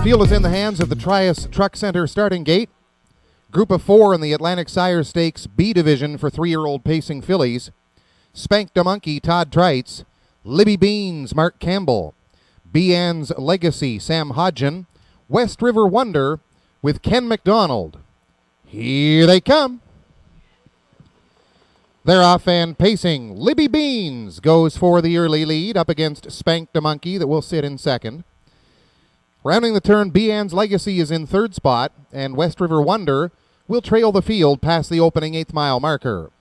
Field is in the hands of the Trias Truck Center starting gate. Group of 4 in the Atlantic Sire Stakes B division for 3-year-old pacing fillies. Spank the Monkey, Todd Treitz. Libby Beans, Mark Campbell. Bean's Legacy, Sam Hodgen. West River Wonder with Ken McDonald. Here they come. They're off and pacing. Libby Beans goes for the early lead up against Spank the Monkey that will sit in second. Rounding the turn, Bean's Legacy is in third spot, and West River Wonder will trail the field past the opening 8th mile marker.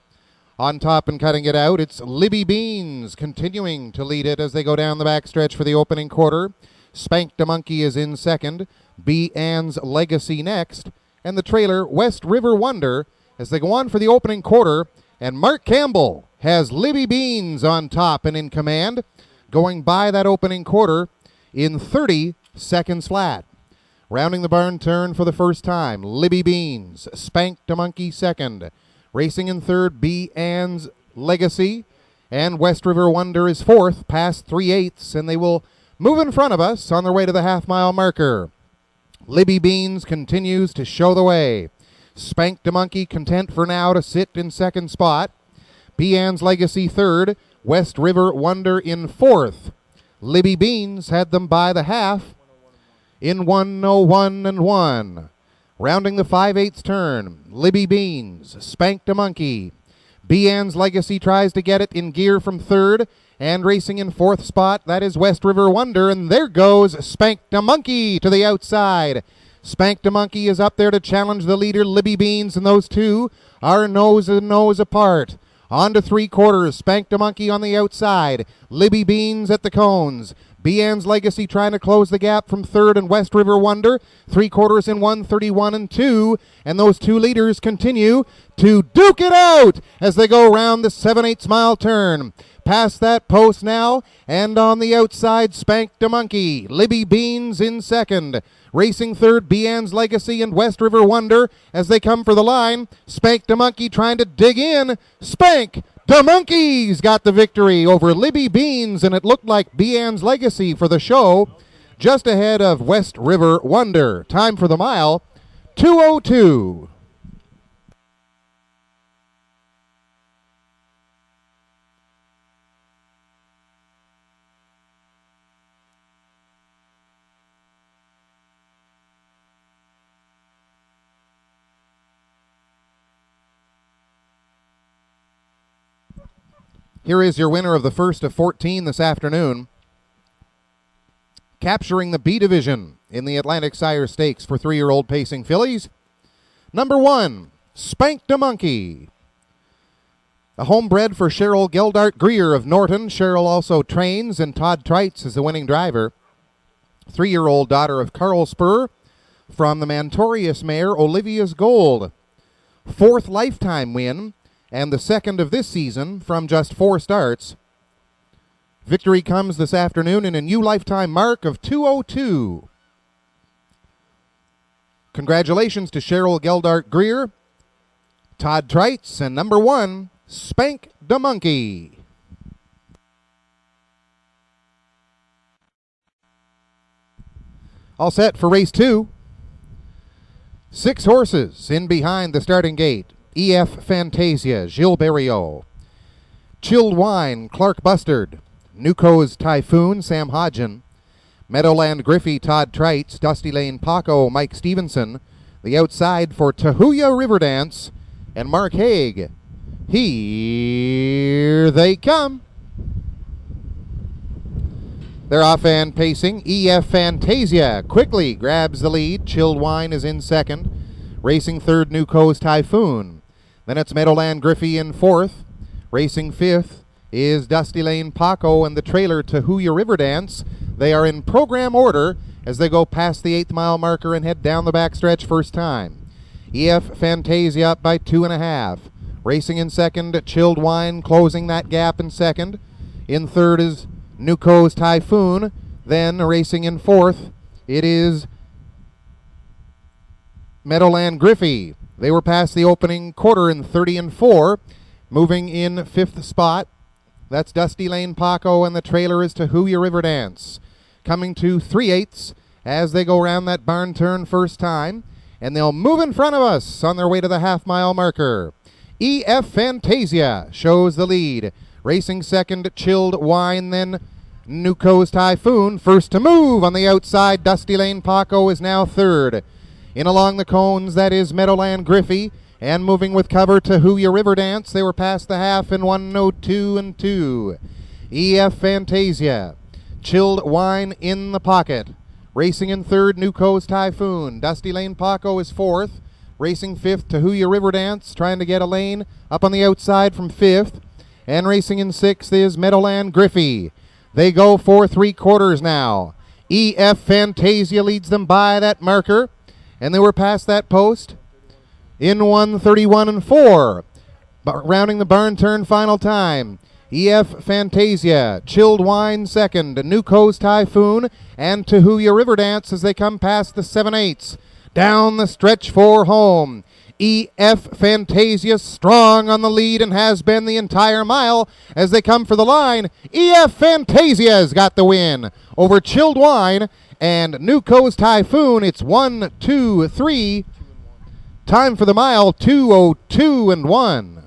On top and cutting it out, it's Libby Beans continuing to lead it as they go down the backstretch for the opening quarter. Spank the Monkey is in second, Bean's Legacy next, and the trailer West River Wonder as they go on for the opening quarter, and Mark Campbell has Libby Beans on top and in command, going by that opening quarter in 30 seconds flat. Rounding the barn turn for the first time, Libby Beans, Spank the Monkey second. Racing in third, Bean's Legacy, and West River Wonder is fourth, past 3/8, and they will move in front of us on their way to the half-mile marker. Libby Beans continues to show the way. Spank the Monkey content for now to sit in second spot. Bean's Legacy third, West River Wonder in fourth. Libby Beans had them by the half in 1:01 and 1. Rounding the 5/8 turn, Libby Beans, Spank the Monkey. Bean's Legacy tries to get it in gear from third, and racing in fourth spot, that is West River Wonder, and there goes Spank the Monkey to the outside. Spank the Monkey is up there to challenge the leader, Libby Beans, and those two are nose and nose apart. On to 3/4, Spank the Monkey on the outside, Libby Beans at the cones. Bean's Legacy trying to close the gap from third and West River Wonder. 3/4 in 1:31 and 2. And those two leaders continue to duke it out as they go around the 7/8 mile turn. Past that post now, and on the outside, Spank the Monkey. Libby Beans in second. Racing third, Bean's Legacy and West River Wonder as they come for the line. Spank the Monkey trying to dig in. Spank the Monkey's got the victory over Libby Beans, and it looked like Bean's Legacy for the show, just ahead of West River Wonder. Time for the mile, 2:02. Here is your winner of the first of 14 this afternoon, capturing the B division in the Atlantic Sire Stakes for 3-year-old pacing fillies. Number 1, Spank the Monkey. A homebred for Cheryl Geldart Greer of Norton. Cheryl also trains, and Todd Treitz is the winning driver. 3-year-old daughter of Carl Spur from the Mantorius mare Olivia's Gold. 4th lifetime win, and the second of this season from just 4 starts. Victory comes this afternoon in a new lifetime mark of 2:02. Congratulations to Cheryl Geldart Greer, Todd Treitz, and number 1, Spank the Monkey. All set for race 2. 6 horses in behind the starting gate. EF Fantasia, Gilles Berriot. Chilled Wine, Clark Bustard. Nuco's Typhoon, Sam Hodgen. Meadowland Griffey, Todd Treitz. Dusty Lane Paco, Mike Stevenson. The outside for Tahuya Riverdance and Mark Haig. Here they come. They're off and pacing. EF Fantasia quickly grabs the lead. Chilled Wine is in second. Racing third, Nuco's Typhoon. Then it's Meadowland Griffey in fourth. Racing fifth is Dusty Lane Paco and the trailer Tahuya Riverdance. They are in program order as they go past the 8th mile marker and head down the backstretch first time. EF Fantasia up by 2.5. Racing in second, Chilled Wine closing that gap in second. In third is Nuco's Typhoon. Then racing in fourth, it is Meadowland Griffey. They were past the opening quarter in 30 and 4. Moving in 5th spot, that's Dusty Lane Paco, and the trailer is Tahuya Riverdance. Coming to 3/8 as they go around that barn turn first time, and they'll move in front of us on their way to the half-mile marker. EF Fantasia shows the lead. Racing second, Chilled Wine, then Nuco's Typhoon. First to move on the outside, Dusty Lane Paco is now third. In along the cones, that is Meadowland Griffey. And moving with cover to Hooya River Dance, they were past the half in 1:02 and 2. EF Fantasia. Chilled Wine in the pocket. Racing in third, Nuco's Typhoon. Dusty Lane Paco is fourth. Racing fifth, Hooya River Dance, trying to get a lane up on the outside from fifth. And racing in sixth is Meadowland Griffey. They go for 3/4 now. EF Fantasia leads them by that marker, and they were past that post in 1:31 and 4. Rounding the barn turn final time. EF Fantasia, Chilled Wine second, Nuco's Typhoon, and Hooya River Dance as they come past the 7/8. Down the stretch for home. EF Fantasia strong on the lead and has been the entire mile as they come for the line. EF Fantasia's got the win over Chilled Wine and Nuco's Typhoon. It's 1, 2, 3. Time for the mile, 2:02 and 1.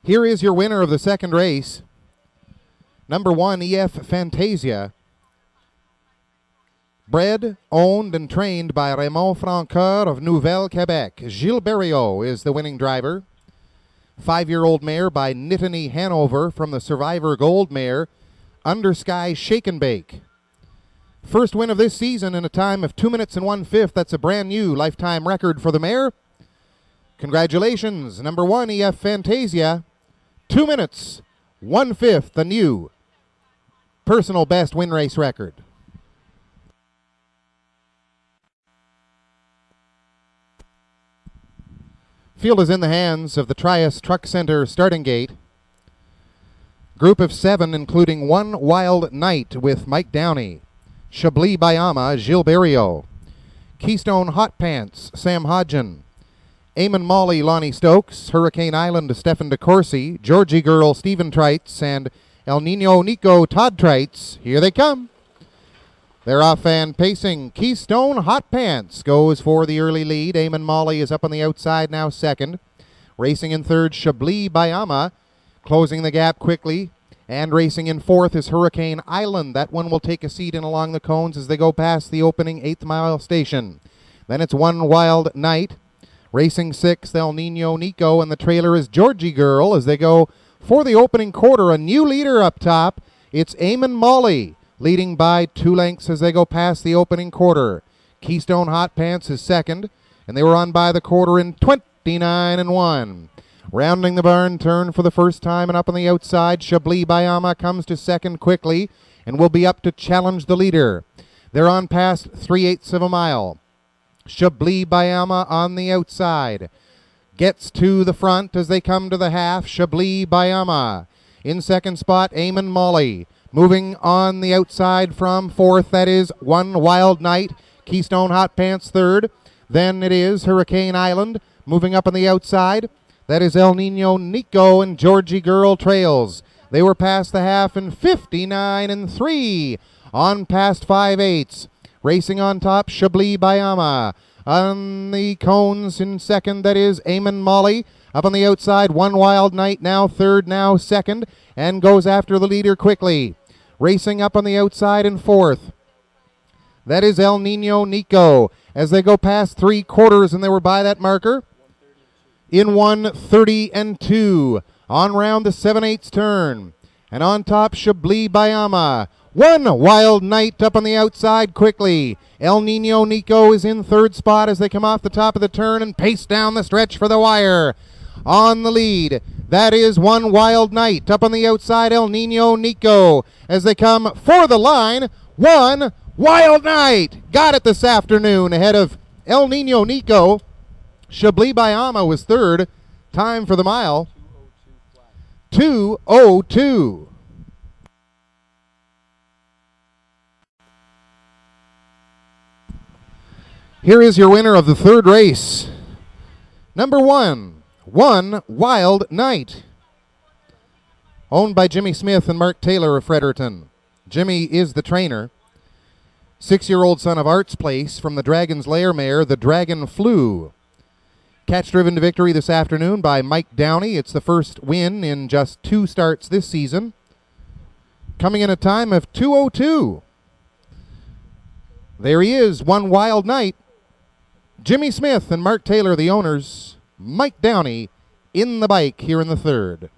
Here is your winner of the second race. Number 1, EF Fantasia. Bred, owned, and trained by Raymond Francoeur of Nouvelle-Quebec. Gilles Berriot is the winning driver. 5-year-old mare by Nittany Hanover from the Survivor Gold mare, Under Sky Shake and Bake. First win of this season in a time of 2 minutes and 1/5. That's a brand new lifetime record for the mare. Congratulations, number 1, EF Fantasia. 2 minutes, 1/5, the new personal best win race record. Field is in the hands of the Trias Truck Center starting gate. Group of 7, including One Wild Night with Mike Downey, Chablis Bayama, Gilles Berriot, Keystone Hot Pants, Sam Hodgen, Eamon Molly, Lonnie Stokes, Hurricane Island, Stefan DeCourcy, Georgie Girl, Stephen Trites, and El Nino Nico, Todd Trites. Here they come. They're off and pacing. Keystone Hot Pants goes for the early lead. Eamon Molly is up on the outside now second. Racing in third, Chablis Bayama, closing the gap quickly. And racing in fourth is Hurricane Island. That one will take a seat in along the cones as they go past the opening 8th mile station. Then it's One Wild Night. Racing sixth, El Nino Nico, and the trailer is Georgie Girl as they go for the opening quarter. A new leader up top. It's Eamon Molly, leading by 2 lengths as they go past the opening quarter. Keystone Hot Pants is second, and they were on by the quarter in 29 and 1. Rounding the barn turn for the first time and up on the outside, Chablis Bayama comes to second quickly and will be up to challenge the leader. They're on past 3/8 of a mile. Chablis Bayama on the outside gets to the front as they come to the half. Chablis Bayama in second spot, Eamon Molly. Moving on the outside from fourth, that is One Wild Night. Keystone Hot Pants third. Then it is Hurricane Island. Moving up on the outside, that is El Nino Nico and Georgie Girl trails. They were past the half in 59 and 3 on past 5/8. Racing on top, Chablis Bayama. On the cones in second, that is Eamon Molly. Up on the outside, One Wild Night, now third, now second, and goes after the leader quickly. Racing up on the outside in fourth, that is El Nino Nico. As they go past 3/4, and they were by that marker in 1:30 and 2. On round the 7/8 turn. And on top, Chablis Bayama. One Wild Night up on the outside quickly. El Nino Nico is in third spot as they come off the top of the turn and pace down the stretch for the wire. On the lead, that is One Wild Night. Up on the outside, El Nino Nico. As they come for the line, One Wild Night. Got it this afternoon ahead of El Nino Nico. Chablis Bayama was third. Time for the mile, 2:02. Here is your winner of the third race. Number 1, One Wild Night. Owned by Jimmy Smith and Mark Taylor of Fredericton. Jimmy is the trainer. 6-year-old son of Arts Place from the Dragon's Lair mare, the Dragon Flew. Catch driven to victory this afternoon by Mike Downey. It's the first win in just 2 starts this season. Coming in a time of 2:02. There he is, One Wild Night. Jimmy Smith and Mark Taylor, the owners. Mike Downey in the bike here in the third.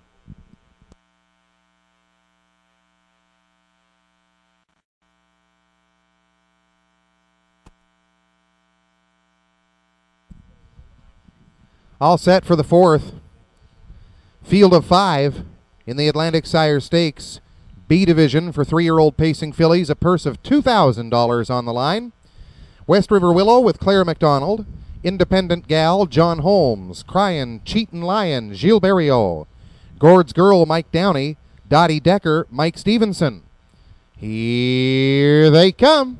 All set for the fourth. Field of 5 in the Atlantic Sire Stakes. B division for 3-year-old pacing fillies. A purse of $2,000 on the line. West River Willow with Claire McDonald. Independent Gal, John Holmes. Cryin', Cheatin' Lion, Gilles Berriot. Gord's Girl, Mike Downey. Dottie Decker, Mike Stevenson. Here they come.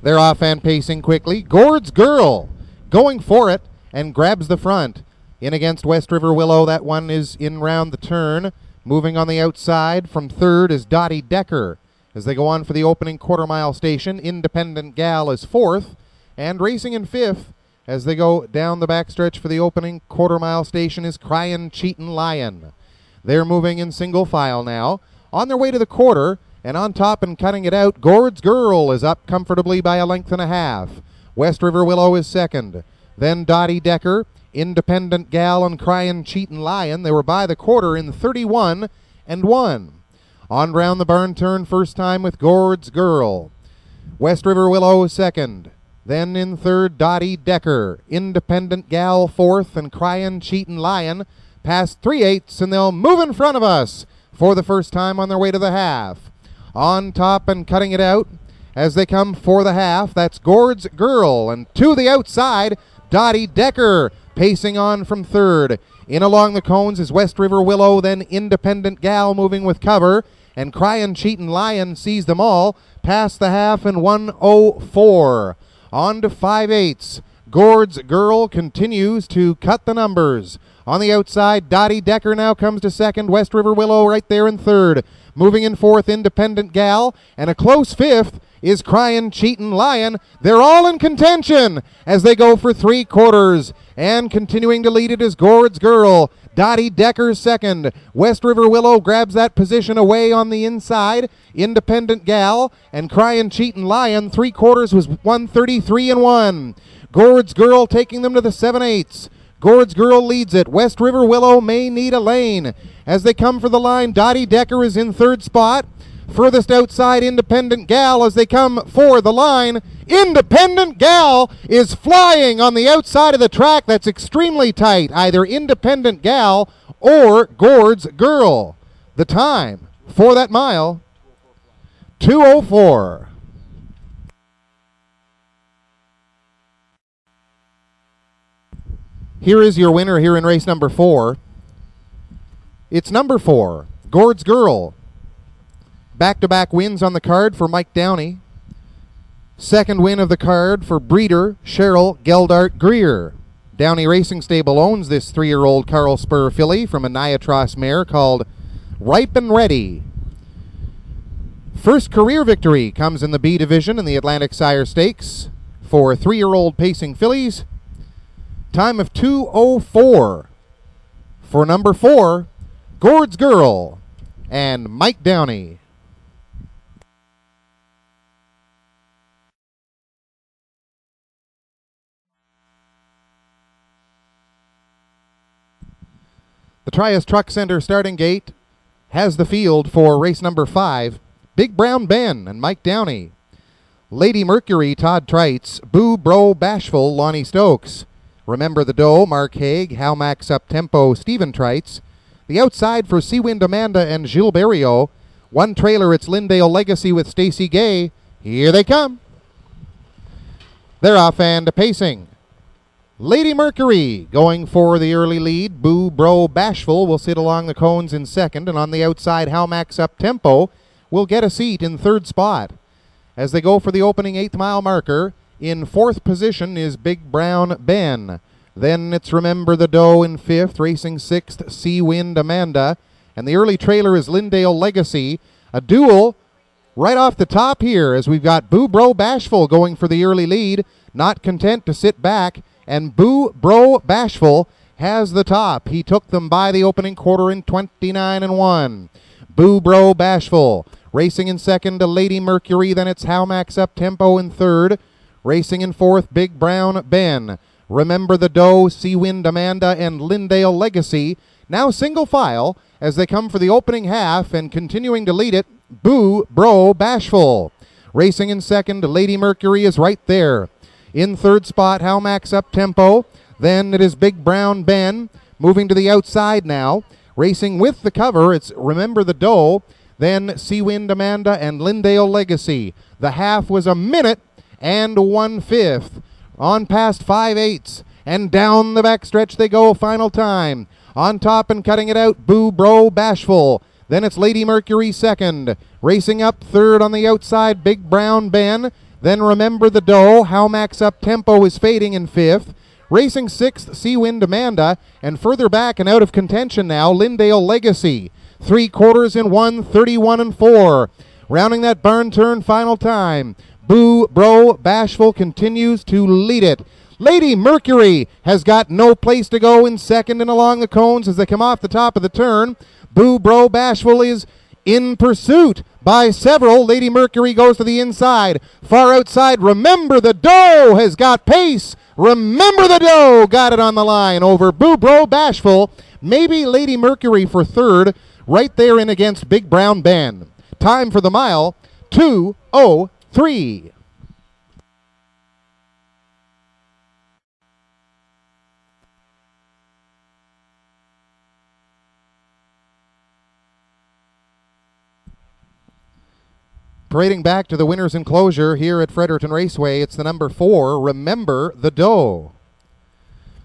They're off and pacing quickly. Gord's Girl going for it and grabs the front. In against West River Willow. That one is in round the turn. Moving on the outside from third is Dottie Decker. As they go on for the opening quarter-mile station, Independent Gal is fourth. And racing in fifth as they go down the backstretch for the opening quarter-mile station is Cryin', Cheatin' Lion. They're moving in single file now. On their way to the quarter, and on top and cutting it out, Gord's Girl is up comfortably by a length and a half. West River Willow is second. Then Dottie Decker, Independent Gal, and Cryin', Cheatin' Lion. They were by the quarter in 31 and 1. On round the barn turn, first time with Gord's Girl. West River Willow second. Then in third, Dottie Decker. Independent Gal fourth, and Cryin', Cheatin' Lion past 3/8, and they'll move in front of us for the first time on their way to the half. On top and cutting it out as they come for the half, that's Gord's Girl. And to the outside, Dottie Decker pacing on from third. In along the cones is West River Willow, then Independent Gal moving with cover. And Cryin', Cheatin' Lion sees them all past the half in 1:04. On to 5/8. Gord's Girl continues to cut the numbers. On the outside, Dottie Decker now comes to second. West River Willow right there in third. Moving in fourth, Independent Gal. And a close fifth is Cryin', Cheatin' Lion. They're all in contention as they go for 3/4. And continuing to lead it is Gord's Girl. Dottie Decker second. West River Willow grabs that position away on the inside. Independent Gal and Cryin', Cheatin' Lion. 3/4 was 1:33 and 1. Gord's Girl taking them to the 7/8. Gord's Girl leads it. West River Willow may need a lane. As they come for the line, Dottie Decker is in third spot. Furthest outside, Independent Gal as they come for the line. Independent Gal is flying on the outside of the track. That's extremely tight. Either Independent Gal or Gord's Girl. The time for that mile, 2:04. Here is your winner here in race number 4. It's number 4, Gord's Girl. Back-to-back wins on the card for Mike Downey. Second win of the card for breeder Cheryl Geldart Greer. Downey Racing Stable owns this 3-year-old Carl Spur filly from a Niatross mare called Ripe and Ready. First career victory comes in the B division in the Atlantic Sire Stakes for 3-year-old pacing fillies. Time of 2:04 for number 4, Gord's Girl and Mike Downey. The Trias Truck Center starting gate has the field for race number 5, Big Brown Ben and Mike Downey. Lady Mercury, Todd Trites. Boo Bro Bashful, Lonnie Stokes. Remember the Doe, Mark Haig. How Max Up Tempo, Stephen Trites. The outside for Seawind Amanda and Gilles Berriot. One trailer, it's Lindale Legacy with Stacy Gay. Here they come. They're off and pacing. Lady Mercury going for the early lead. Boo Bro Bashful will sit along the cones in second, and on the outside, How Max Up Tempo will get a seat in third spot. As they go for the opening 8th mile marker, in fourth position is Big Brown Ben. Then it's Remember the Doe in 5th, racing 6th, Sea Wind Amanda. And the early trailer is Lindale Legacy. A duel right off the top here as we've got Boo Bro Bashful going for the early lead, not content to sit back, and Boo Bro Bashful has the top. He took them by the opening quarter in 29-1. Boo Bro Bashful racing in 2nd to Lady Mercury, then it's How Max Up Tempo in 3rd. Racing in 4th, Big Brown Ben. Remember the Doe, Sea Wind Amanda, and Lindale Legacy. Now single file as they come for the opening half, and continuing to lead it, Boo Bro Bashful. Racing in 2nd, Lady Mercury is right there. In 3rd spot, How Max Up Tempo. Then it is Big Brown Ben. Moving to the outside now. Racing with the cover, it's Remember the Doe. Then Sea Wind Amanda and Lindale Legacy. The half was 1 minute and 1/5. On past 5/8. And down the backstretch they go, final time. On top and cutting it out, Boo Bro Bashful. Then it's Lady Mercury 2nd. Racing up 3rd on the outside, Big Brown Ben. Then Remember the Doe. How Max Up Tempo is fading in 5th. Racing 6th, Sea Wind Amanda. And further back and out of contention now, Lindale Legacy. 3/4 in 1:31-4. Rounding that barn turn, final time. Boo Bro Bashful continues to lead it. Lady Mercury has got no place to go in 2nd and along the cones as they come off the top of the turn. Boo Bro Bashful is in pursuit by several. Lady Mercury goes to the inside. Far outside, Remember the Doe has got pace. Remember the Doe got it on the line over Boo Bro Bashful. Maybe Lady Mercury for 3rd, right there in against Big Brown Ben. Time for the mile, 2:03. Parading back to the winner's enclosure here at Fredericton Raceway, it's the number 4, Remember the Doe.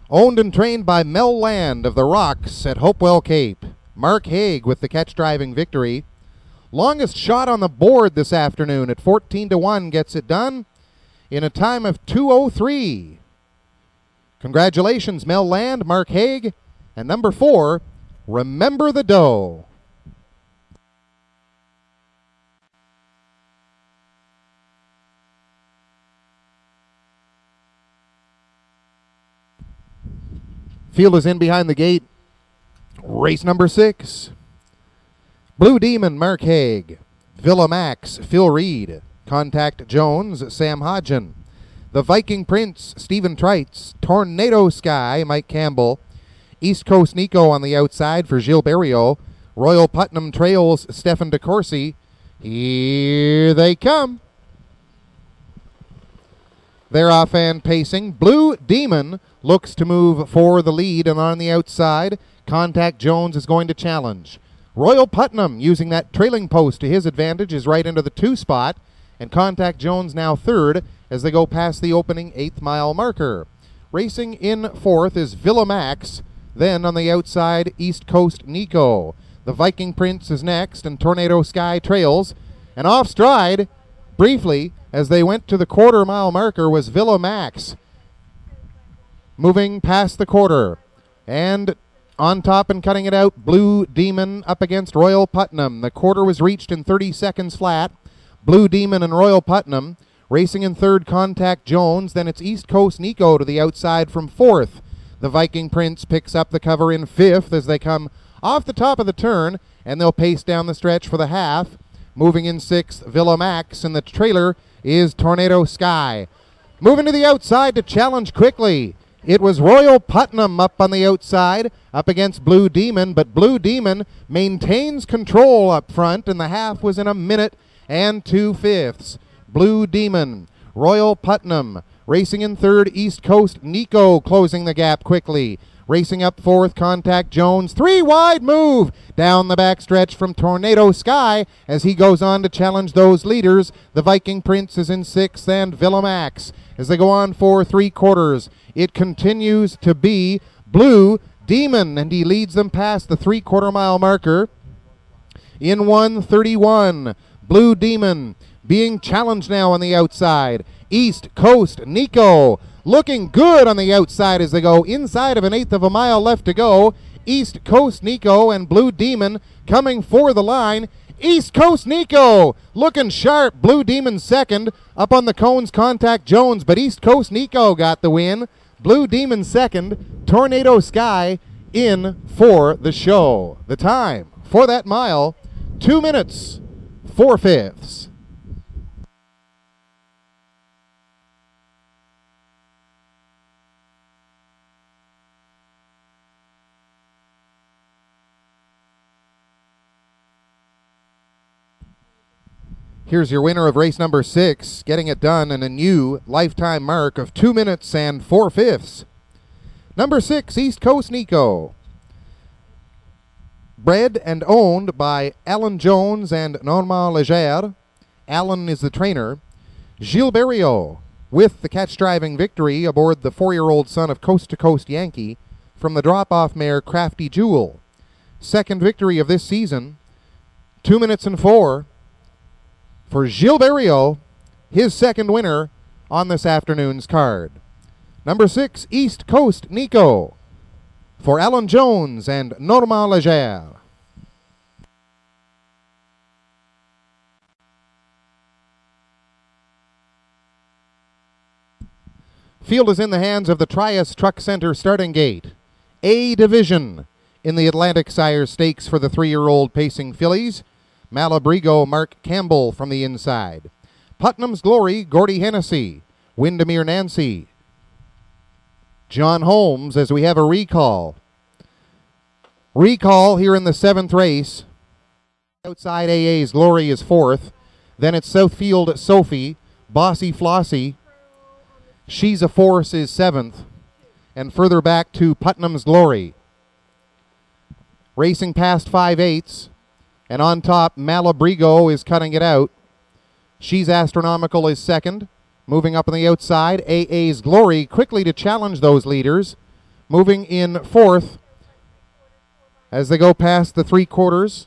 Owned and trained by Mel Land of the Rocks at Hopewell Cape. Mark Haig with the catch-driving victory. Longest shot on the board this afternoon at 14-1 gets it done in a time of 2:03. Congratulations, Mel Land, Mark Haig, and number 4, Remember the Doe. Field is in behind the gate. Race number 6. Blue Demon, Mark Haig. Villa Max, Phil Reed. Contact Jones, Sam Hodgen. The Viking Prince, Stephen Trites. Tornado Sky, Mike Campbell. East Coast Nico on the outside for Gilles Berriot. Royal Putnam Trails, Stefan DeCourcy. Here they come. They're off and pacing. Blue Demon looks to move for the lead, and on the outside, Contact Jones is going to challenge. Royal Putnam, using that trailing post to his advantage, is right into the 2 spot, and Contact Jones now 3rd as they go past the opening 8th mile marker. Racing in 4th is Villa Max, then on the outside, East Coast Nico. The Viking Prince is next, and Tornado Sky trails, and off stride, briefly, as they went to the quarter-mile marker, was Villa Max. Moving past the quarter, and on top and cutting it out, Blue Demon up against Royal Putnam. The quarter was reached in 30 seconds flat. Blue Demon and Royal Putnam. Racing in 3rd, Contact Jones. Then it's East Coast Nico to the outside from 4th. The Viking Prince picks up the cover in 5th as they come off the top of the turn, and they'll pace down the stretch for the half. Moving in 6th, Villa Max, and the trailer is Tornado Sky. Moving to the outside to challenge quickly. It was Royal Putnam up on the outside, up against Blue Demon, but Blue Demon maintains control up front, and the half was in 1 minute and 2/5. Blue Demon, Royal Putnam, racing in 3rd, East Coast Nico closing the gap quickly. Racing up 4th, Contact Jones, 3 wide move down the backstretch from Tornado Sky as he goes on to challenge those leaders. The Viking Prince is in 6th, and Villa Max as they go on for 3/4. It continues to be Blue Demon, and he leads them past the 3/4 mile marker in 1:31. Blue Demon being challenged now on the outside. East Coast Nico looking good on the outside as they go inside of an eighth of a mile left to go. East Coast Nico and Blue Demon coming for the line. East Coast Nico looking sharp. Blue Demon second. Up on the cones, Contact Jones, but East Coast Nico got the win. Blue Demon second. Tornado Sky in for the show. The time for that mile, 2 minutes, 4/5. Here's your winner of race number 6, getting it done in a new lifetime mark of 2 minutes and 4/5. Number 6, East Coast Nico. Bred and owned by Alan Jones and Normand Leger. Alan is the trainer. Gilles Berriot with the catch-driving victory aboard the 4-year-old son of Coast to Coast Yankee from the drop-off mare Crafty Jewel. Second victory of this season, 2 minutes and 4. For Gilles Berriot, his second winner on this afternoon's card. Number 6, East Coast Nico. For Alan Jones and Normand Leger. Field is in the hands of the Trias Truck Center starting gate. A division in the Atlantic Sire Stakes for the 3-year-old pacing fillies. Malabrigo, Mark Campbell from the inside. Putnam's Glory, Gordy Hennessy. Windermere Nancy. John Holmes as we have a recall. Recall here in the 7th race. Outside AA's Glory is 4th. Then it's Southfield Sophie. Bossy Flossie. She's a Force is 7th. And further back to Putnam's Glory. Racing past 5/8. And on top, Malabrigo is cutting it out. She's Astronomical is 2nd. Moving up on the outside, AA's Glory quickly to challenge those leaders. Moving in 4th as they go past the 3/4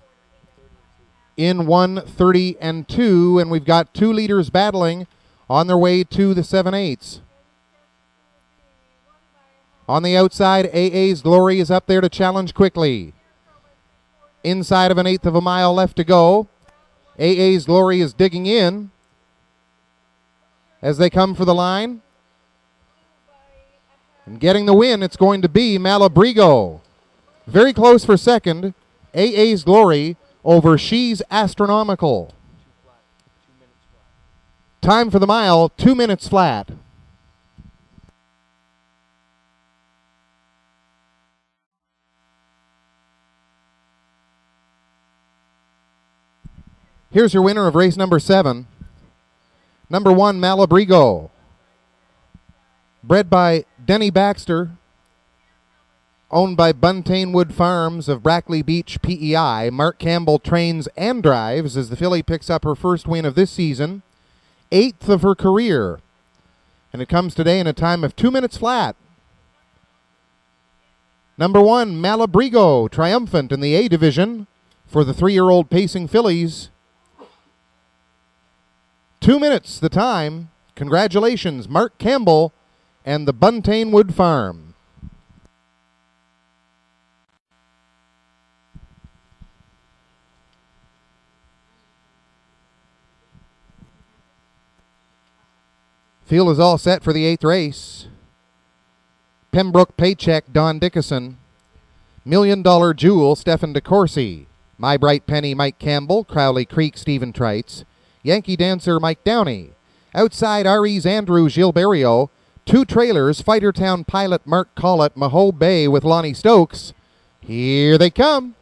in 1:30 and 2. And we've got 2 leaders battling on their way to the 7/8. On the outside, AA's Glory is up there to challenge quickly. Inside of an eighth of a mile left to go. AA's Glory is digging in as they come for the line. And getting the win, it's going to be Malabrigo. Very close for second. AA's Glory over She's Astronomical. Time for the mile, 2 minutes flat. Here's your winner of race number 7. Number 1, Malabrigo. Bred by Denny Baxter. Owned by Buntain Wood Farms of Brackley Beach, PEI. Mark Campbell trains and drives as the filly picks up her first win of this season. 8th of her career. And it comes today in a time of 2 minutes flat. Number 1, Malabrigo, triumphant in the A division for the 3-year-old pacing fillies. 2 minutes the time. Congratulations, Mark Campbell and the Buntain Wood Farm. Field is all set for the 8th race. Pembroke Paycheck, Don Dickinson. $1 Million Jewel, Stephen DeCourcy. My Bright Penny, Mike Campbell. Crowley Creek, Stephen Trites. Yankee Dancer, Mike Downey. Outside RE's Andrew Gilles Berriot. 2 trailers, Fightertown Pilot Mark Collett, Maho Bay with Lonnie Stokes. Here they come.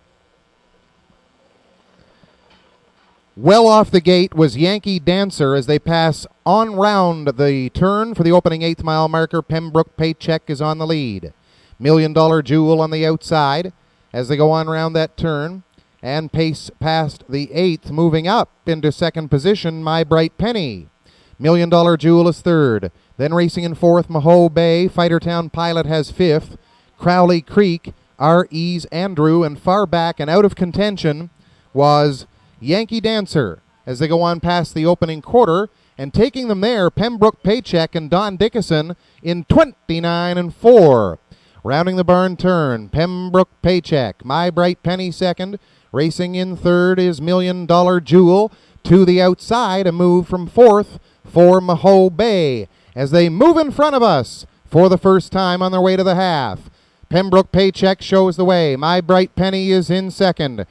Well off the gate was Yankee Dancer as they pass on round the turn for the opening 8th mile marker. Pembroke Paycheck is on the lead. $1 Million Jewel on the outside as they go on round that turn. And pace past the 8th, moving up into 2nd position, My Bright Penny. $1 Million Jewel is 3rd. Then racing in 4th, Maho Bay. Fightertown Pilot has 5th. Crowley Creek, RE's Andrew, and far back and out of contention was Yankee Dancer as they go on past the opening quarter. And taking them there, Pembroke Paycheck and Don Dickinson in 29 and 4. Rounding the barn turn, Pembroke Paycheck, My Bright Penny second. Racing in third is $1 Million Jewel. To the outside, a move from fourth for Maho Bay as they move in front of us for the first time on their way to the half. Pembroke Paycheck shows the way. My Bright Penny is in second.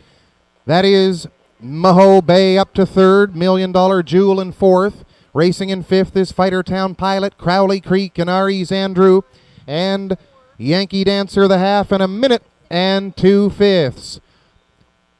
That is Maho Bay up to third, $1 Million Jewel in fourth. Racing in fifth is Fightertown Pilot, Crowley Creek, and R.E.'s Andrew. And Yankee Dancer the half in 1 minute and 2/5.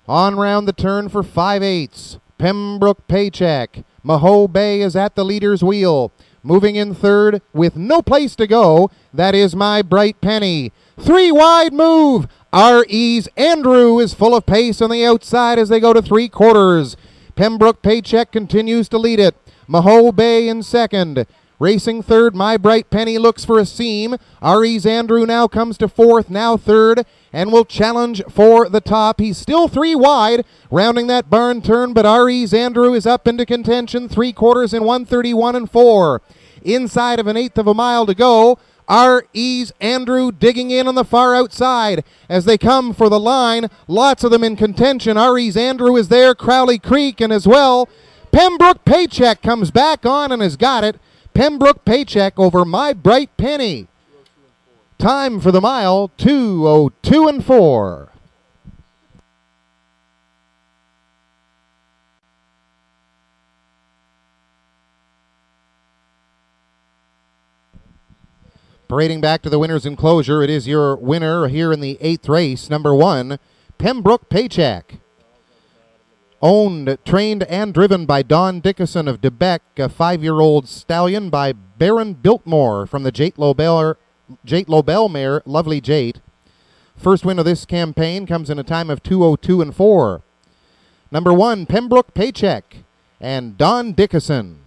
On round the turn for 5/8. Pembroke Paycheck. Maho Bay is at the leader's wheel. Moving in third with no place to go. That is My Bright Penny. 3 wide move. R.E.'s Andrew is full of pace on the outside as they go to 3/4. Pembroke Paycheck continues to lead it. Maho Bay in second. Racing third, My Bright Penny looks for a seam. R.E.'s Andrew now comes to fourth, now third, and will challenge for the top. He's still 3 wide, rounding that barn turn, but R.E.'s Andrew is up into contention, 3/4 in 131 and 4. Inside of 1/8 of a mile to go. R.E.'s Andrew digging in on the far outside as they come for the line. Lots of them in contention. R.E.'s Andrew is there, Crowley Creek, and as well, Pembroke Paycheck comes back on and has got it. Pembroke Paycheck over My Bright Penny. Time for the mile, 2:02 and 4. Parading back to the winner's enclosure, it is your winner here in the 8th race, number 1, Pembroke Paycheck. Owned, trained, and driven by Don Dickinson of Debec, a 5-year-old stallion by Baron Biltmore from the Jate Lobel mare, Lovely Jate. First win of this campaign comes in a time of 2:02 and 4. Number 1, Pembroke Paycheck and Don Dickinson.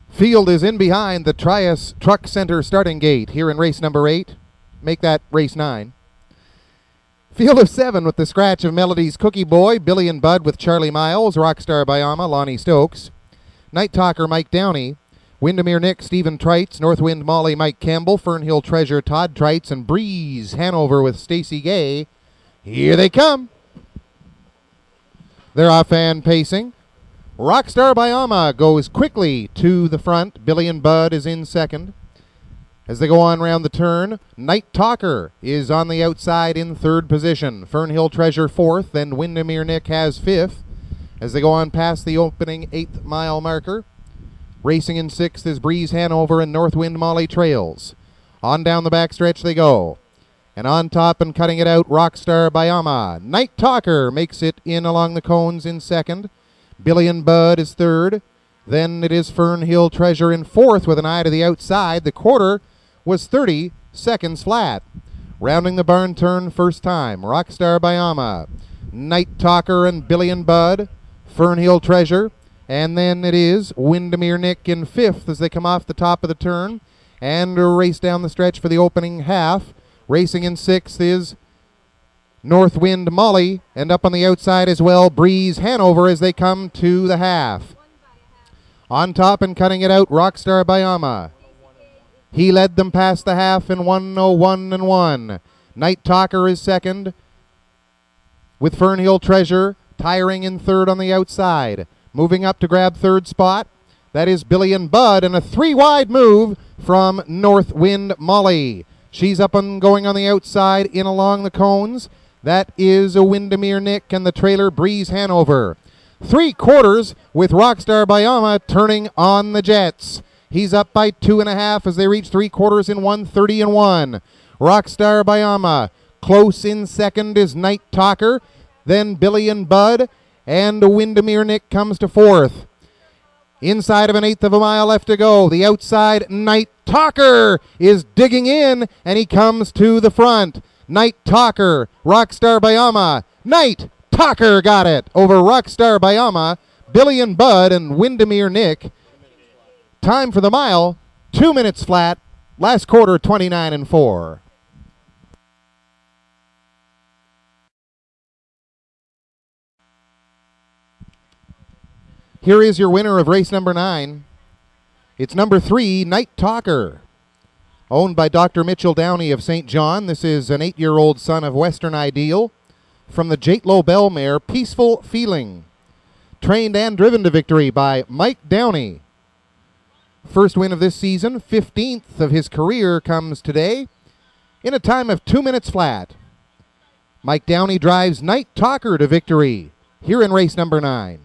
Field is in behind the Trias Truck Center starting gate here in race number 8. Make that race 9. Field of 7 with the scratch of Melody's Cookie Boy, Billy and Bud with Charlie Miles, Rockstar Bayama, Lonnie Stokes, Night Talker Mike Downey, Windermere Nick, Stephen Trites, Northwind Molly Mike Campbell, Fernhill Treasure Todd Trites, and Breeze Hanover with Stacy Gay. Here they come. They're off and pacing. Rockstar Bayama goes quickly to the front. Billy and Bud is in second. As they go on round the turn, Night Talker is on the outside in third position. Fernhill Treasure fourth, then Windermere Nick has fifth. As they go on past the opening 8th mile marker, racing in sixth is Breeze Hanover and Northwind Molly trails. On down the backstretch they go. And on top and cutting it out, Rockstar Bayama. Night Talker makes it in along the cones in second. Billy and Bud is third. Then it is Fernhill Treasure in fourth with an eye to the outside. The quarter was 30 seconds flat. Rounding the barn turn first time, Rockstar Bayama, Night Talker and Billy and Bud, Fernhill Treasure, and then it is Windermere Nick in fifth as they come off the top of the turn and race down the stretch for the opening half. Racing in sixth is Northwind Molly, and up on the outside as well, Breeze Hanover as they come to the half. On top and cutting it out, Rockstar Bayama. He led them past the half in 1:01 and 1. Night Talker is second, with Fernhill Treasure tiring in third on the outside. Moving up to grab third spot, that is Billy and Bud, and a 3-wide move from Northwind Molly. She's up and going on the outside in along the cones. That is a Windermere Nick and the trailer Breeze Hanover. 3/4 with Rockstar Bayama turning on the jets. He's up by 2.5 as they reach 3/4 in 1:30 and 1. Rockstar Bayama. Close in second is Night Talker. Then Billy and Bud. And Windermere Nick comes to fourth. Inside of 1/8 of a mile left to go. The outside Night Talker is digging in, and he comes to the front. Night Talker, Rockstar Bayama. Night Talker got it over Rockstar Bayama, Billy and Bud, and Windermere Nick. Time for the mile, 2 minutes flat, Last quarter, 29-4. Here is your winner of race number 9. It's number 3, Night Talker. Owned by Dr. Mitchell Downey of St. John. This is an 8-year-old son of Western Ideal. From the Jatelo Bell mare, Peaceful Feeling. Trained and driven to victory by Mike Downey. First win of this season, 15th of his career, comes today in a time of 2 minutes flat. Mike Downey drives Night Talker to victory here in race number 9.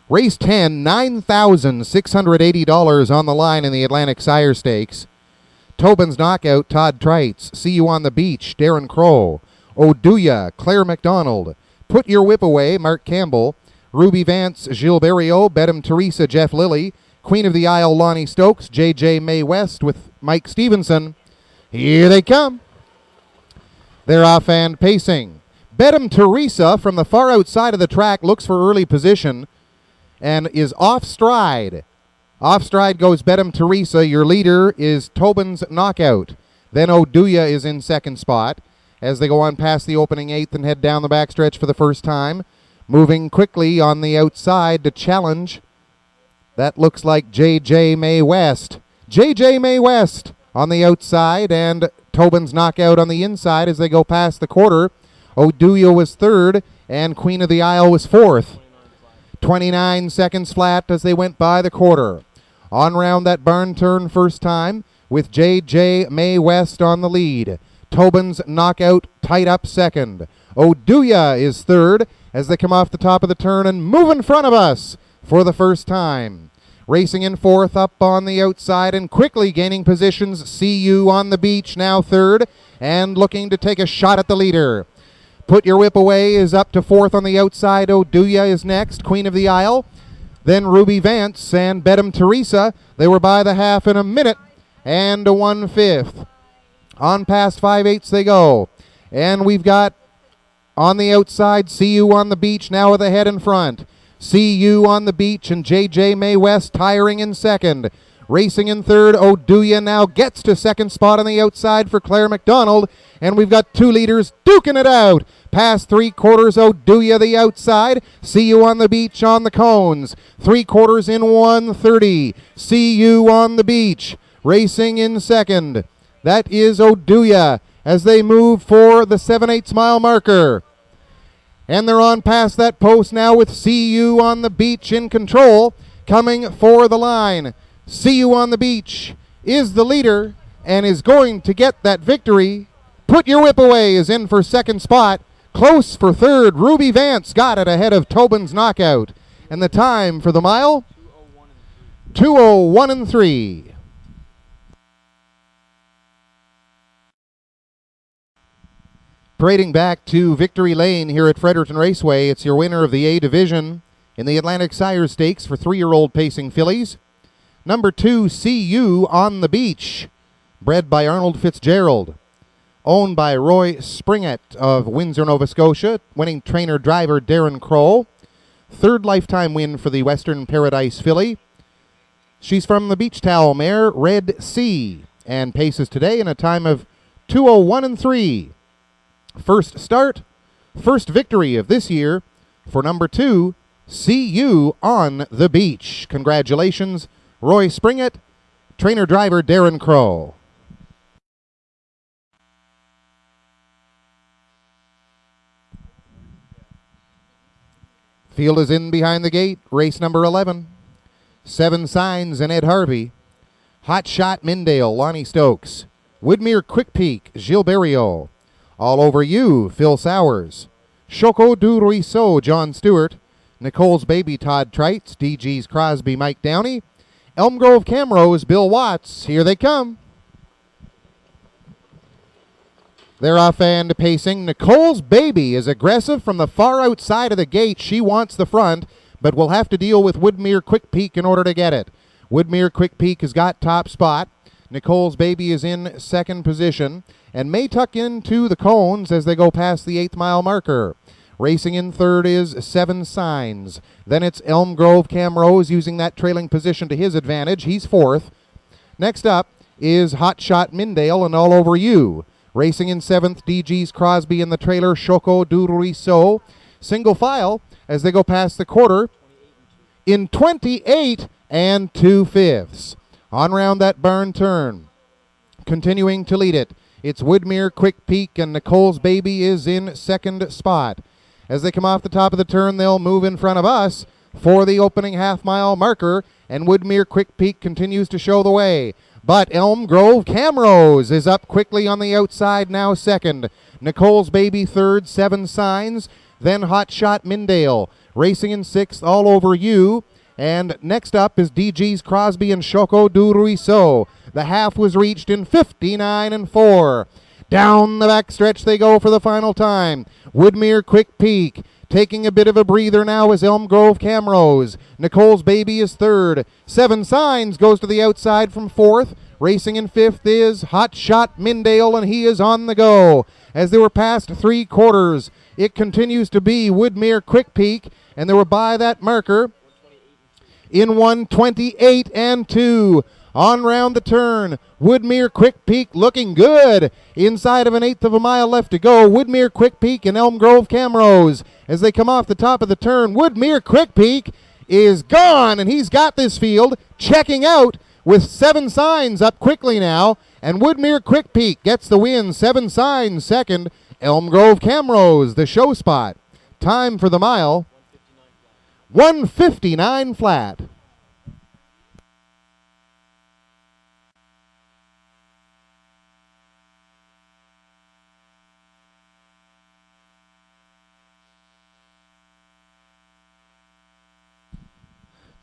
Race 10, $9,680 on the line in the Atlantic Sire Stakes. Tobin's Knockout, Todd Trites. See You on the Beach, Darren Crow. Oduya, Claire McDonald. Put Your Whip Away, Mark Campbell. Ruby Vance, Gilles Berriot. Bedham Teresa, Jeff Lilly. Queen of the Isle, Lonnie Stokes. J.J. May West with Mike Stevenson. Here they come. They're off and pacing. Bedham Teresa from the far outside of the track looks for early position and is off stride. Off stride goes Bedham Teresa. Your leader is Tobin's Knockout. Then Oduya is in second spot as they go on past the opening 8th and head down the backstretch for the first time. Moving quickly on the outside to challenge. That looks like J.J. May West. J.J. May West on the outside and Tobin's Knockout on the inside as they go past the quarter. Oduya was third and Queen of the Isle was fourth. 29 seconds flat as they went by the quarter. On round that barn turn first time with J.J. May West on the lead. Tobin's Knockout tight up second. Oduya is third as they come off the top of the turn and move in front of us for the first time. Racing in fourth up on the outside and quickly gaining positions. See You on the Beach now third and looking to take a shot at the leader. Put Your Whip Away is up to fourth on the outside. Oduya is next, Queen of the Isle. Then Ruby Vance and Bedham Teresa. They were by the half in a minute and a 1/5. On past 5/8 they go. And we've got on the outside See You on the Beach now with the head in front. See You on the Beach and J.J. May West tiring in second. Racing in third, Oduya now gets to second spot on the outside for Claire McDonald. And we've got two leaders duking it out. Past 3/4, Oduya the outside. See You on the Beach on the cones. 3/4 in 1:30. See You on the Beach. Racing in second. That is Oduya as they move for the 7/8 mile marker. And they're on past that post now with See You on the Beach in control. Coming for the line. See You on the Beach is the leader and is going to get that victory. Put Your Whip Away is in for second spot. Close for third. Ruby Vance got it ahead of Tobin's Knockout. And the time for the mile? 2:01 3. Parading back to Victory Lane here at Fredericton Raceway, it's your winner of the A Division in the Atlantic Sire Stakes for 3-year-old pacing fillies. Number 2, See You on the Beach, bred by Arnold Fitzgerald. Owned by Roy Springett of Windsor, Nova Scotia, winning trainer-driver Darren Crow. Third lifetime win for the Western Paradise filly. She's from the Beach Towel mare, Red Sea, and paces today in a time of 2:01 3. First start, first victory of this year for number 2, See You on the Beach. Congratulations, Roy Springett, trainer-driver Darren Crow. Field is in behind the gate, race number 11. 7 Signs and Ed Harvey. Hot Shot Mindale, Lonnie Stokes. Woodmere Quick Peak, Gilles Berriot. All Over You, Phil Sowers. Choco du Ruisseau, John Stewart. Nicole's Baby, Todd Trites. DG's Crosby, Mike Downey. Elm Grove Camrose, Bill Watts. Here they come. They're off and pacing. Nicole's Baby is aggressive from the far outside of the gate. She wants the front, but will have to deal with Woodmere Quick Peak in order to get it. Woodmere Quick Peak has got top spot. Nicole's Baby is in second position and may tuck into the cones as they go past the 8th mile marker. Racing in third is Seven Signs. Then it's Elm Grove Cam Rose using that trailing position to his advantage. He's fourth. Next up is Hot Shot Mindale and All Over You. Racing in seventh, DG's Crosby in the trailer, Choco du Ruisseau. Single file as they go past the quarter in 28 and 2/5. On round that barn turn. Continuing to lead it, it's Woodmere Quick Peak, and Nicole's Baby is in second spot. As they come off the top of the turn, they'll move in front of us for the opening half-mile marker, and Woodmere Quick Peak continues to show the way. But Elm Grove Camrose is up quickly on the outside, now second. Nicole's Baby third, Seven Signs, then Hot Shot Mindale. Racing in sixth, All Over You. And next up is DG's Crosby and Choco du Ruisseau. The half was reached in 59 and 4. Down the backstretch they go for the final time. Woodmere Quick Peak. Taking a bit of a breather now is Elm Grove Camrose. Nicole's Baby is third. Seven Signs goes to the outside from fourth. Racing in fifth is Hot Shot Mindale, and he is on the go. As they were past 3/4, it continues to be Woodmere Quick Peak, and they were by that marker in 1:28 and 2. On round the turn, Woodmere Quick Peak looking good. Inside of an 1/8 of a mile left to go. Woodmere Quick Peak and Elm Grove Camrose. As they come off the top of the turn, Woodmere Quick Peak is gone, and he's got this field checking out with Seven Signs up quickly now. And Woodmere Quick Peak gets the win. Seven Signs second. Elm Grove Camrose, the show spot. Time for the mile, 1:59 flat.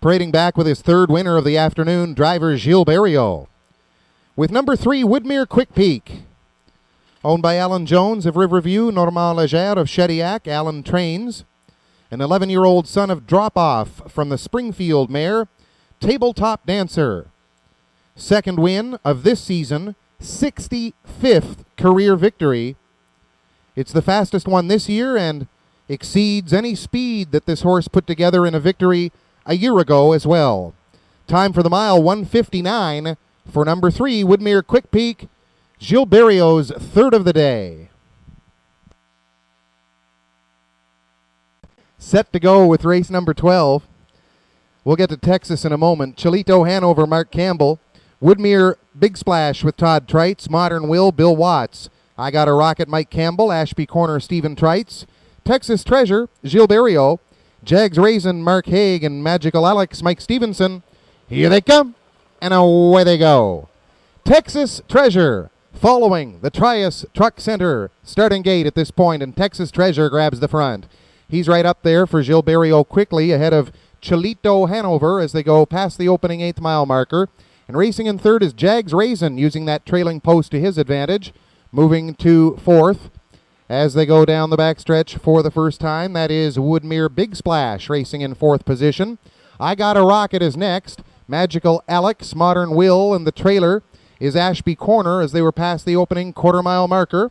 Parading back with his third winner of the afternoon, driver Gilles Barriot. With number 3, Woodmere Quick Peak. Owned by Alan Jones of Riverview, Normand Legere of Shediac, Alan trains. An 11-year-old son of Drop Off from the Springfield mare, Tabletop Dancer. Second win of this season, 65th career victory. It's the fastest one this year and exceeds any speed that this horse put together in a victory a year ago as well. Time for the mile, 1:59 for number 3, Woodmere Quick Peak, Gilles Barriot's third of the day. Set to go with race number 12. We'll get to Texas in a moment. Cholito Hanover, Mark Campbell. Woodmere Big Splash with Todd Trites. Modern Will, Bill Watts. I Got a Rocket, Mike Campbell. Ashby Corner, Stephen Trites. Texas Treasure, Gilles Barriot. Jags Raisin, Mark Haig, and Magical Alex, Mike Stevenson. Here they come, and away they go. Texas Treasure following the Trias Truck Center starting gate at this point, and Texas Treasure grabs the front. He's right up there for Gilles Barriot quickly ahead of Cholito Hanover as they go past the opening 8th mile marker. And racing in third is Jags Raisin using that trailing post to his advantage. Moving to fourth as they go down the backstretch for the first time. That is Woodmere Big Splash racing in fourth position. I Got a Rocket is next. Magical Alex, Modern Will, and the trailer is Ashby Corner as they were past the opening quarter-mile marker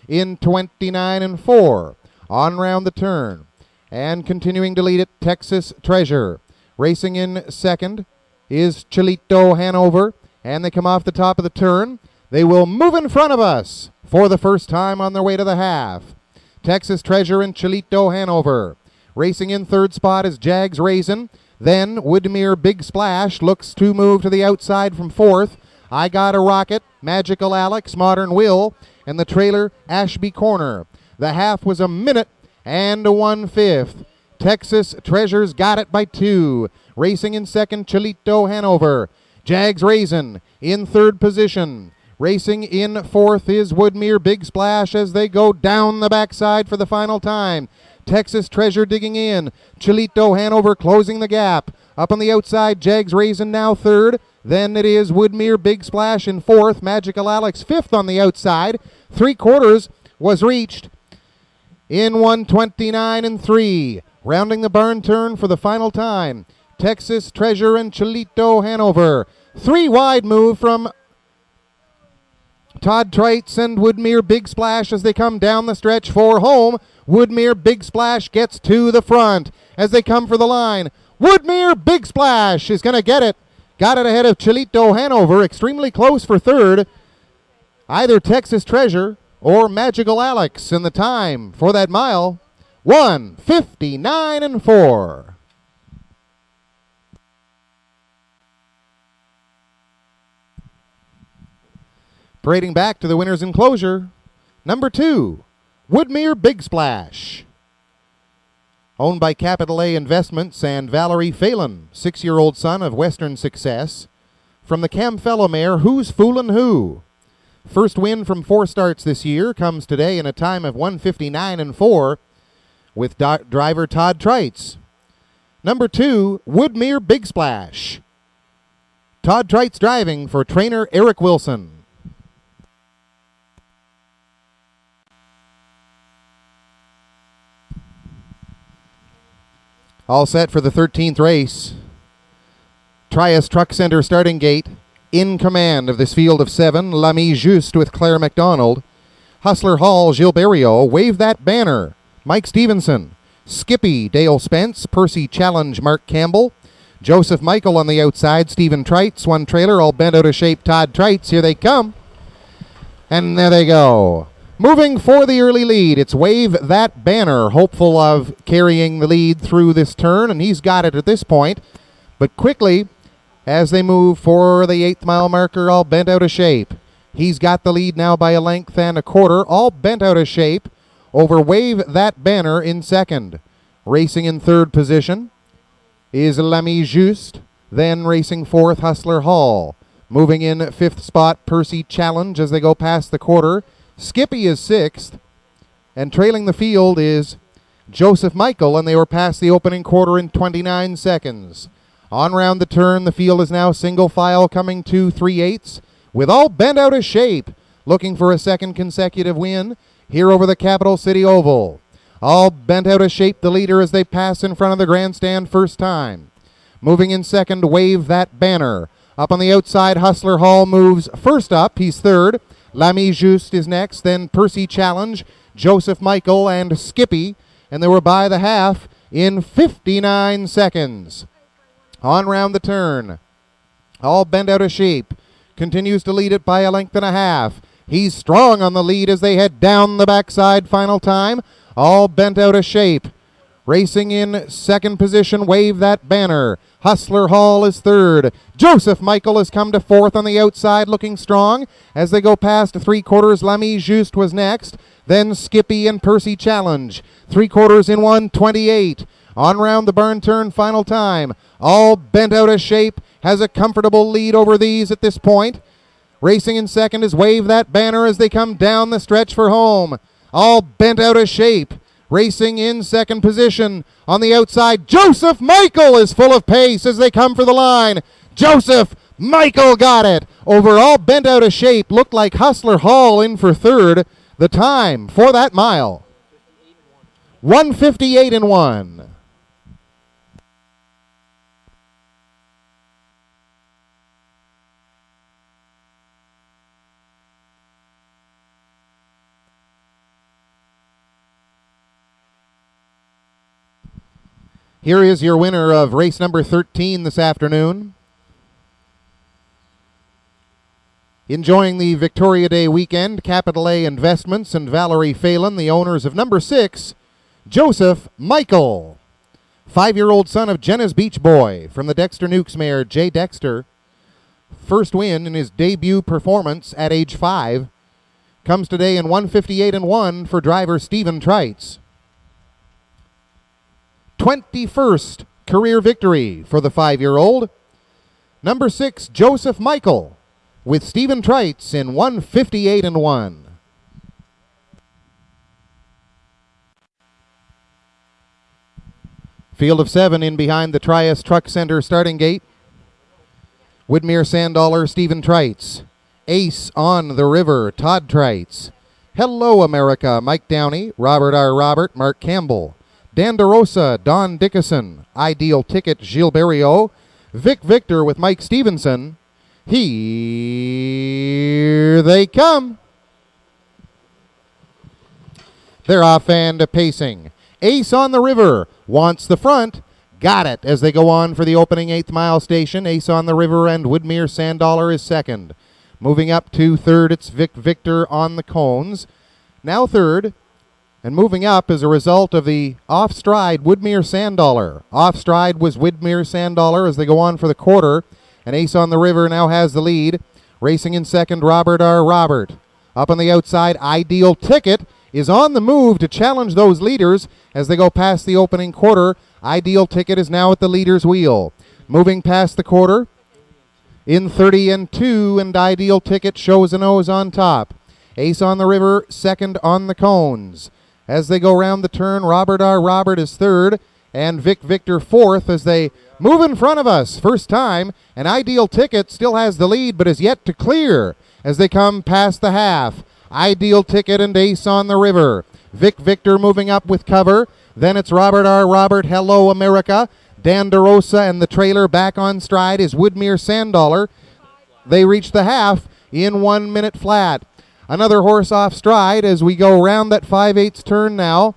in 29 and 4. On round the turn. And continuing to lead it, Texas Treasure. Racing in second is Cholito Hanover, and they come off the top of the turn. They will move in front of us for the first time on their way to the half. Texas Treasure and Cholito Hanover. Racing in third spot is Jags Raisin. Then Woodmere Big Splash looks to move to the outside from fourth. I Got a Rocket, Magical Alex, Modern Will, and the trailer Ashby Corner. The half was 1 minute and 1/5. Texas Treasure's got it by 2. Racing in second, Cholito Hanover. Jags Raisin in third position. Racing in fourth is Woodmere Big Splash as they go down the backside for the final time. Texas Treasure digging in. Cholito Hanover closing the gap. Up on the outside, Jags Raisin now third. Then it is Woodmere Big Splash in fourth. Magical Alex fifth on the outside. 3/4 was reached in 1:29 and 3. Rounding the barn turn for the final time. Texas Treasure and Cholito Hanover. 3 wide move from Todd Trites and Woodmere Big Splash as they come down the stretch for home. Woodmere Big Splash gets to the front as they come for the line. Woodmere Big Splash is going to get it. Got it ahead of Chilito Hanover, extremely close for third. Either Texas Treasure or Magical Alex, and the time for that mile, 1:59 and 4. Parading back to the winner's enclosure, number 2, Woodmere Big Splash. Owned by Capital A Investments and Valerie Phelan, 6-year-old son of Western Success. From the Camfello mare, Who's Foolin' Who? First win from 4 starts this year comes today in a time of 1:59 and 4 with driver Todd Trites. Number 2, Woodmere Big Splash. Todd Trites driving for trainer Eric Wilson. All set for the 13th race. Trias Truck Center starting gate. In command of this field of 7, L'Ami Juste with Claire McDonald. Hustler Hall, Gilberto, Wave That Banner, Mike Stevenson. Skippy, Dale Spence. Percy Challenge, Mark Campbell. Joseph Michael on the outside, Stephen Trites. One trailer, all bent out of shape, Todd Trites. Here they come. And there they go. Moving for the early lead, it's Wave That Banner, hopeful of carrying the lead through this turn, and he's got it at this point. But quickly, as they move for the 8th mile marker, all bent out of shape. He's got the lead now by a length and a quarter, all bent out of shape, over Wave That Banner in second. Racing in third position is L'Ami Juste, then racing fourth, Hustler Hall. Moving in 5th spot, Percy Challenge as they go past the quarter. Skippy is 6th, and trailing the field is Joseph Michael, and they were past the opening quarter in 29 seconds. On round the turn, the field is now single file coming to 3/8 with all bent out of shape, looking for a second consecutive win here over the Capital City Oval. All bent out of shape, the leader as they pass in front of the grandstand first time. Moving in second, Wave That Banner. Up on the outside, Hustler Hall moves first up. He's third. L'Ami Juste is next, then Percy Challenge, Joseph Michael, and Skippy, and they were by the half in 59 seconds. On round the turn, all bent out of shape, continues to lead it by a length and a half. He's strong on the lead as they head down the backside final time, all bent out of shape. Racing in second position, Wave That Banner. Hustler Hall is third. Joseph Michael has come to fourth on the outside, looking strong. As they go past 3/4, L'Ami Juste was next. Then Skippy and Percy Challenge. 3/4 in 1:28. On round the barn turn final time. All bent out of shape. Has a comfortable lead over these at this point. Racing in second is Wave That Banner as they come down the stretch for home. All bent out of shape. Racing in second position on the outside, Joseph Michael is full of pace as they come for the line. Joseph Michael got it. Overall bent out of shape, looked like Hustler Hall in for third. The time for that mile, 1:58 and 1. Here is your winner of race number 13 this afternoon. Enjoying the Victoria Day weekend, Capital A Investments and Valerie Phelan, the owners of number 6, Joseph Michael. 5-year-old son of Jenna's Beach Boy from the Dexter Nukes mare, Jay Dexter. First win in his debut performance at age 5. Comes today in 1:58 and 1 for driver Stephen Trites. 21st career victory for the 5-year-old. Number 6, Joseph Michael, with Stephen Trites in 1:58 and 1. Field of 7 in behind the Trias Truck Center starting gate. Woodmere Sandollar, Stephen Trites. Ace on the River, Todd Trites. Hello America, Mike Downey, Robert R. Robert, Mark Campbell. Dandarosa, Don Dickinson. Ideal Ticket, Gilberto. Vic Victor with Mike Stevenson. Here they come. They're off and pacing. Ace on the River wants the front. Got it as they go on for the opening 8th mile station. Ace on the River and Woodmere Sandollar is second. Moving up to third, it's Victor on the cones. Now third, and moving up as a result of the off-stride Woodmere Sandollar. Off-stride was Woodmere Sandollar as they go on for the quarter. And Ace on the River now has the lead. Racing in second, Robert R. Robert. Up on the outside, Ideal Ticket is on the move to challenge those leaders as they go past the opening quarter. Ideal Ticket is now at the leader's wheel. Moving past the quarter in 30-2, and Ideal Ticket shows a nose on top. Ace on the River second on the cones. As they go round the turn, Robert R. Robert is third, and Victor fourth as they move in front of us. First time, and Ideal Ticket still has the lead but is yet to clear as they come past the half. Ideal Ticket and Ace on the River. Victor moving up with cover. Then it's Robert R. Robert, Hello America. Dan DeRosa and the trailer back on stride is Woodmere Sandollar. They reach the half in 1 minute flat. Another horse off stride as we go round that 5/8 turn now.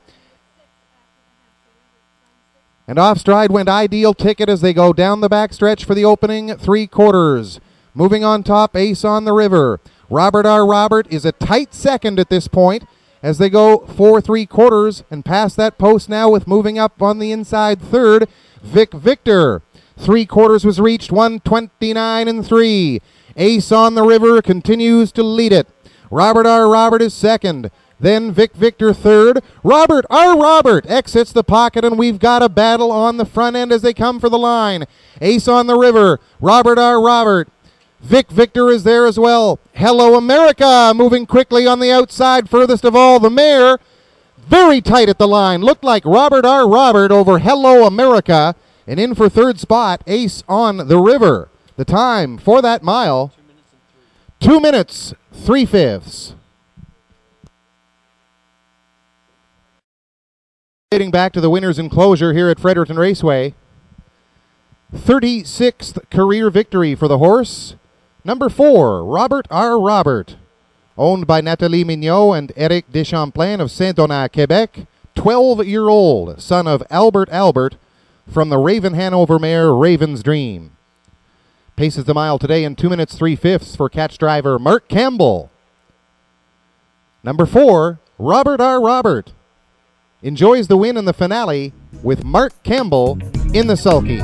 And off stride went Ideal Ticket as they go down the backstretch for the opening 3 quarters. Moving on top, Ace on the River. Robert R. Robert is a tight second at this point as they go 4 3/4 and past that post now with moving up on the inside third, Victor. 3/4 was reached, 1:29.3. Ace on the River continues to lead it. Robert R. Robert is second. Then Victor third. Robert R. Robert exits the pocket, and we've got a battle on the front end as they come for the line. Ace on the River. Robert R. Robert. Victor is there as well. Hello America moving quickly on the outside, furthest of all the mare. Very tight at the line. Looked like Robert R. Robert over Hello America. And in for third spot, Ace on the River. The time for that mile, 2 minutes, 3/5. Getting back to the winner's enclosure here at Fredericton Raceway. 36th career victory for the horse. Number 4, Robert R. Robert, owned by Nathalie Mignot and Eric Deschamplain of Saint-Donat, Quebec. 12-year-old son of Albert from the Raven Hanover mare Raven's Dream. Paces the mile today in 2 minutes, 3/5 for catch driver Mark Campbell. Number 4, Robert R. Robert, enjoys the win in the finale with Mark Campbell in the sulky.